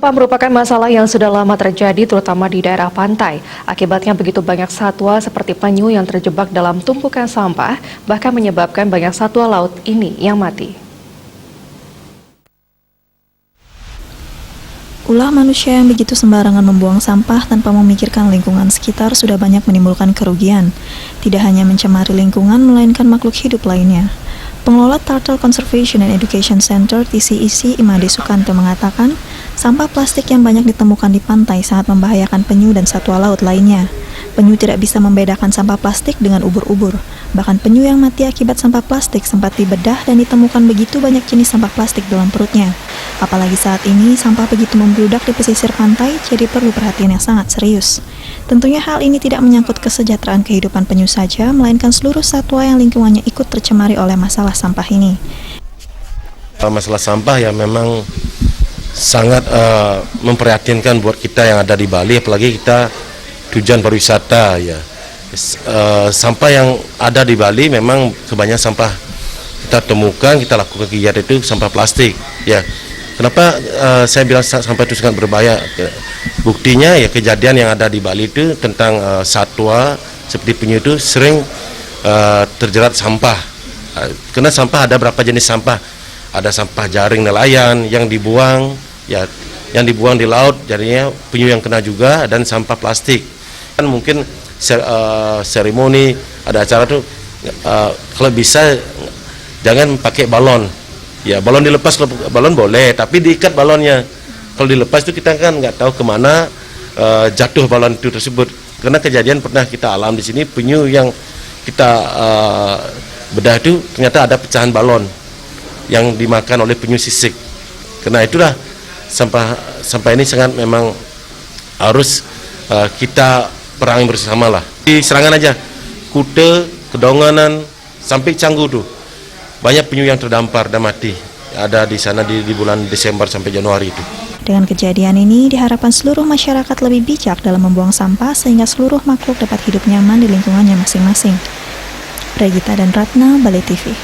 Sampah merupakan masalah yang sudah lama terjadi terutama di daerah pantai. Akibatnya begitu banyak satwa seperti penyu yang terjebak dalam tumpukan sampah, bahkan menyebabkan banyak satwa laut ini yang mati. Ulah manusia yang begitu sembarangan membuang sampah tanpa memikirkan lingkungan sekitar sudah banyak menimbulkan kerugian. Tidak hanya mencemari lingkungan, melainkan makhluk hidup lainnya. Pengelola Turtle Conservation and Education Center (TCEC) Imade Sukanto mengatakan, sampah plastik yang banyak ditemukan di pantai sangat membahayakan penyu dan satwa laut lainnya. Penyu tidak bisa membedakan sampah plastik dengan ubur-ubur. Bahkan penyu yang mati akibat sampah plastik sempat dibedah dan ditemukan begitu banyak jenis sampah plastik dalam perutnya. Apalagi saat ini sampah begitu membludak di pesisir pantai, jadi perlu perhatian yang sangat serius. Tentunya hal ini tidak menyangkut kesejahteraan kehidupan penyu saja, melainkan seluruh satwa yang lingkungannya ikut tercemari oleh masalah sampah ini. Masalah sampah ya memang sangat memprihatinkan buat kita yang ada di Bali, apalagi kita tujuan pariwisata ya. Sampah yang ada di Bali memang kebanyakan sampah kita temukan, kita lakukan kegiatan itu sampah plastik ya. Kenapa saya bilang sampah itu sangat berbahaya? Buktinya ya kejadian yang ada di Bali itu tentang satwa seperti penyu itu sering terjerat sampah. Karena sampah ada berapa jenis sampah? Ada sampah jaring nelayan yang dibuang ya, yang dibuang di laut, jadinya penyu yang kena juga, dan sampah plastik. Kan mungkin seremoni ada acara tuh kalau bisa jangan pakai balon. Ya balon dilepas, balon boleh, tapi diikat balonnya. Kalau dilepas itu kita kan nggak tahu kemana jatuh balon itu tersebut. Karena kejadian pernah kita alami di sini, penyu yang kita bedah itu ternyata ada pecahan balon yang dimakan oleh penyu sisik. Karena itulah sampah ini sangat memang harus kita perangi bersama lah. Di Serangan aja, Kute, Kedonganan, sampai Canggu tuh banyak penyu yang terdampar dan mati. Ada di sana di bulan Desember sampai Januari itu. Dengan kejadian ini diharapkan seluruh masyarakat lebih bijak dalam membuang sampah sehingga seluruh makhluk dapat hidup nyaman di lingkungannya masing-masing. Regita dan Ratna, Bali TV.